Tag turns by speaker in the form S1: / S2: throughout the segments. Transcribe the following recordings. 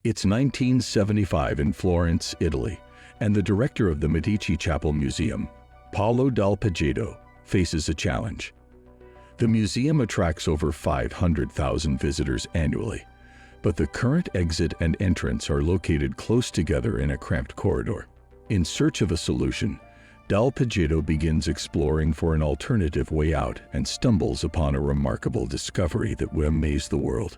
S1: It's 1975 in Florence, Italy, and the director of the Medici Chapel Museum, Paolo Dal Poggetto, faces a challenge. The museum attracts over 500,000 visitors annually, but the current exit and entrance are located close together in a cramped corridor. In search of a solution, Dal Poggetto begins exploring for an alternative way out and stumbles upon a remarkable discovery that will amaze the world.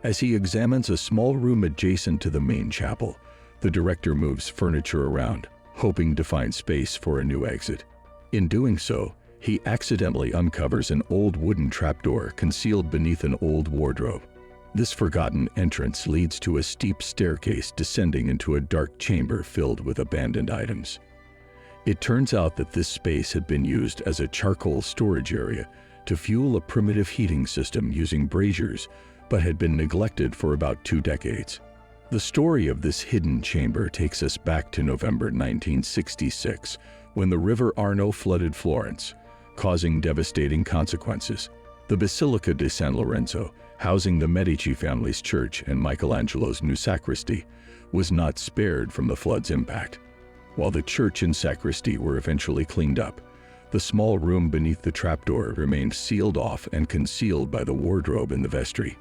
S1: As he examines a small room adjacent to the main chapel, the director moves furniture around, hoping to find space for a new exit. In doing so, he accidentally uncovers an old wooden trapdoor concealed beneath an old wardrobe. This forgotten entrance leads to a steep staircase descending into a dark chamber filled with abandoned items. It turns out that this space had been used as a charcoal storage area to fuel a primitive heating system using braziers, but had been neglected for about 2 decades. The story of this hidden chamber takes us back to November 1966, when the River Arno flooded Florence, causing devastating consequences. The Basilica di San Lorenzo, housing the Medici family's church and Michelangelo's new sacristy, was not spared from the flood's impact. While the church and sacristy were eventually cleaned up, the small room beneath the trapdoor remained sealed off and concealed by the wardrobe in the vestry.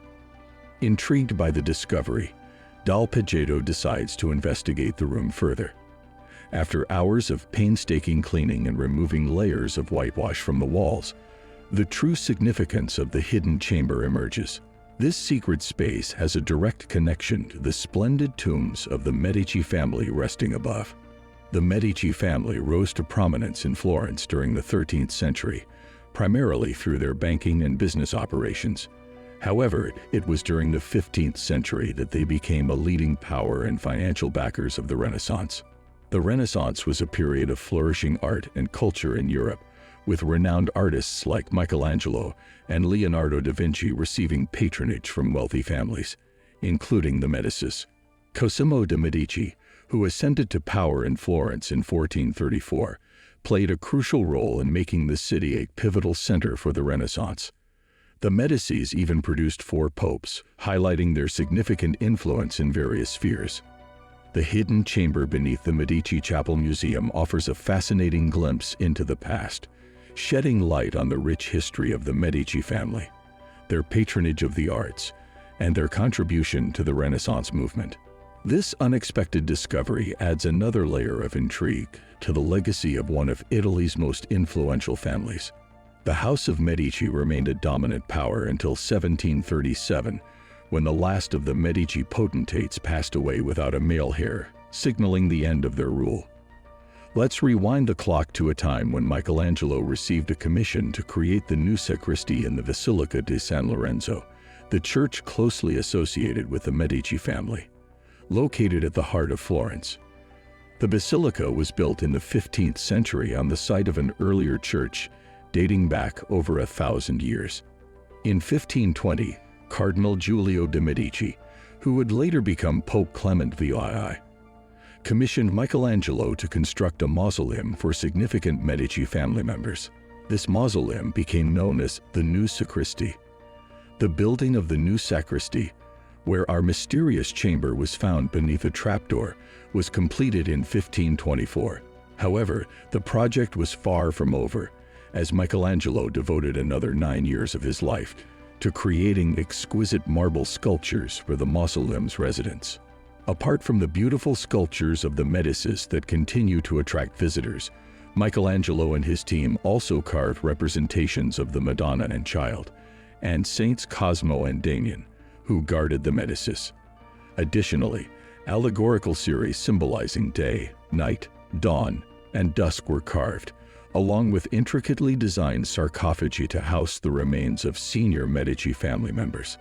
S1: Intrigued by the discovery, Dal Poggetto decides to investigate the room further. After hours of painstaking cleaning and removing layers of whitewash from the walls, the true significance of the hidden chamber emerges. This secret space has a direct connection to the splendid tombs of the Medici family resting above. The Medici family rose to prominence in Florence during the 13th century, primarily through their banking and business operations. However, it was during the 15th century that they became a leading power and financial backers of the Renaissance. The Renaissance was a period of flourishing art and culture in Europe, with renowned artists like Michelangelo and Leonardo da Vinci receiving patronage from wealthy families, including the Medicis. Cosimo de' Medici, who ascended to power in Florence in 1434, played a crucial role in making the city a pivotal center for the Renaissance. The Medicis even produced 4 popes, highlighting their significant influence in various spheres. The hidden chamber beneath the Medici Chapel Museum offers a fascinating glimpse into the past, shedding light on the rich history of the Medici family, their patronage of the arts, and their contribution to the Renaissance movement. This unexpected discovery adds another layer of intrigue to the legacy of one of Italy's most influential families. The House of Medici remained a dominant power until 1737, when the last of the Medici potentates passed away without a male heir, signaling the end of their rule. Let's rewind the clock to a time when Michelangelo received a commission to create the new sacristy in the Basilica di San Lorenzo, the church closely associated with the Medici family. Located at the heart of Florence, the basilica was built in the 15th century on the site of an earlier church dating back over 1,000 years. In 1520, Cardinal Giulio de' Medici, who would later become Pope Clement VII, commissioned Michelangelo to construct a mausoleum for significant Medici family members. This mausoleum became known as the new sacristy. The building of the new sacristy, where our mysterious chamber was found beneath a trapdoor, was completed in 1524. However, the project was far from over, as Michelangelo devoted another 9 years of his life to creating exquisite marble sculptures for the mausoleum's residents. Apart from the beautiful sculptures of the Medicis that continue to attract visitors, Michelangelo and his team also carved representations of the Madonna and Child, and Saints Cosmo and Damian, who guarded the Medicis. Additionally, allegorical series symbolizing day, night, dawn, and dusk were carved, along with intricately designed sarcophagi to house the remains of senior Medici family members.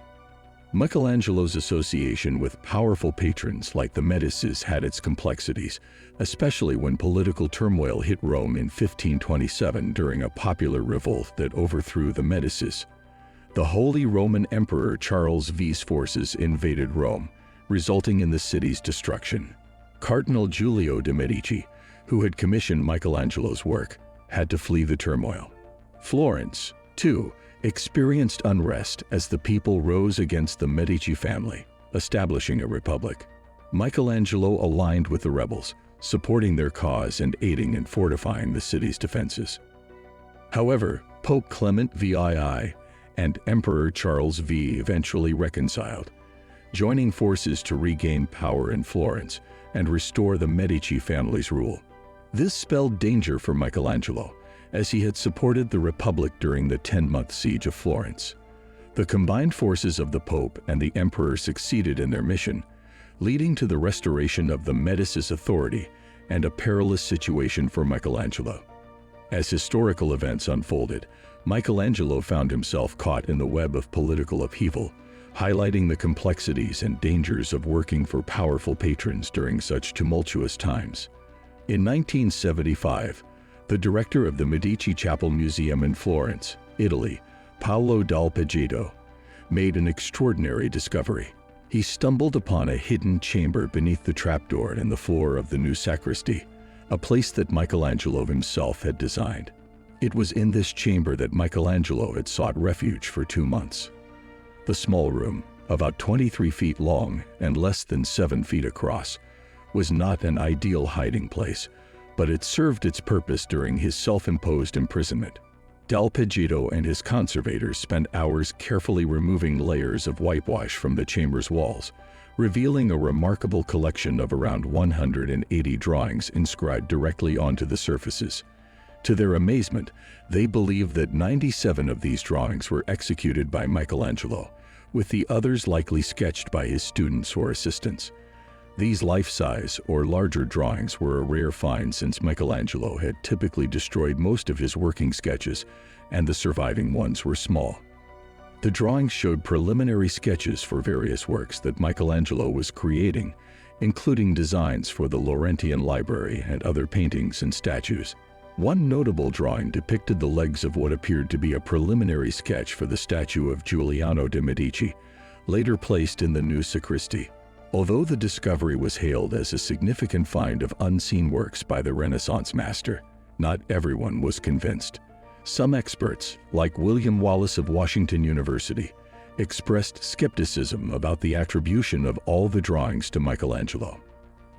S1: Michelangelo's association with powerful patrons like the Medicis had its complexities, especially when political turmoil hit Rome in 1527 during a popular revolt that overthrew the Medicis. The Holy Roman Emperor Charles V's forces invaded Rome, resulting in the city's destruction. Cardinal Giulio de' Medici, who had commissioned Michelangelo's work, had to flee the turmoil. Florence, too, experienced unrest as the people rose against the Medici family. establishing a republic. Michelangelo aligned with the rebels, supporting their cause and aiding in fortifying the city's defenses. However, Pope Clement VII and Emperor Charles V eventually reconciled, joining forces to regain power in Florence and restore the Medici family's rule. This spelled danger for Michelangelo, as he had supported the Republic during the 10-month siege of Florence. The combined forces of the Pope and the Emperor succeeded in their mission, leading to the restoration of the Medici's authority and a perilous situation for Michelangelo. As historical events unfolded, Michelangelo found himself caught in the web of political upheaval, highlighting the complexities and dangers of working for powerful patrons during such tumultuous times. In 1975, the director of the Medici Chapel Museum in Florence, Italy, Paolo Dal Poggetto, made an extraordinary discovery. He stumbled upon a hidden chamber beneath the trapdoor in the floor of the new sacristy, a place that Michelangelo himself had designed. It was in this chamber that Michelangelo had sought refuge for 2 months. The small room, about 23 feet long and less than 7 feet across, was not an ideal hiding place, but it served its purpose during his self-imposed imprisonment. Dal Poggetto and his conservators spent hours carefully removing layers of whitewash from the chamber's walls, revealing a remarkable collection of around 180 drawings inscribed directly onto the surfaces. To their amazement, they believed that 97 of these drawings were executed by Michelangelo, with the others likely sketched by his students or assistants. These life-size or larger drawings were a rare find since Michelangelo had typically destroyed most of his working sketches, and the surviving ones were small. The drawings showed preliminary sketches for various works that Michelangelo was creating, including designs for the Laurentian Library and other paintings and statues. One notable drawing depicted the legs of what appeared to be a preliminary sketch for the statue of Giuliano de' Medici, later placed in the new sacristy. Although the discovery was hailed as a significant find of unseen works by the Renaissance master, not everyone was convinced. Some experts, like William Wallace of Washington University, expressed skepticism about the attribution of all the drawings to Michelangelo.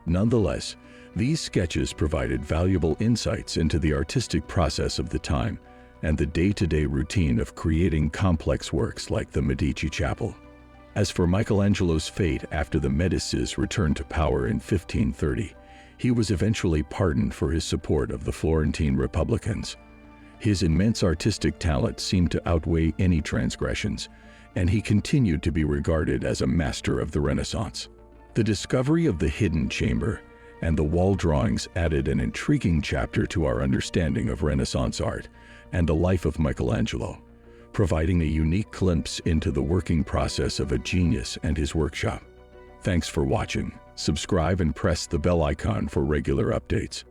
S1: Nonetheless, these sketches provided valuable insights into the artistic process of the time and the day-to-day routine of creating complex works like the Medici Chapel. As for Michelangelo's fate after the Medicis returned to power in 1530, he was eventually pardoned for his support of the Florentine Republicans. His immense artistic talent seemed to outweigh any transgressions, and he continued to be regarded as a master of the Renaissance. The discovery of the hidden chamber and the wall drawings added an intriguing chapter to our understanding of Renaissance art and the life of Michelangelo, providing a unique glimpse into the working process of a genius and his workshop. Thanks for watching. Subscribe and press the bell icon for regular updates.